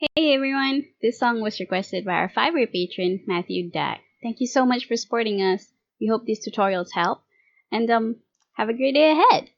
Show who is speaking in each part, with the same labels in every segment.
Speaker 1: Hey everyone! This song was requested by our Fiverr patron, Matthew Dack. Thank you so much for supporting us. We hope these tutorials help, and have a great day ahead!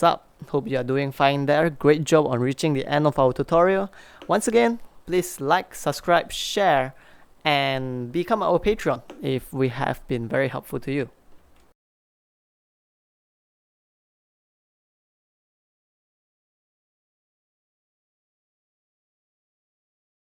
Speaker 2: Sup, hope you are doing fine there. Great job on reaching the end of our tutorial. Once again, please like, subscribe, share, and become our Patreon if we have been very helpful to you.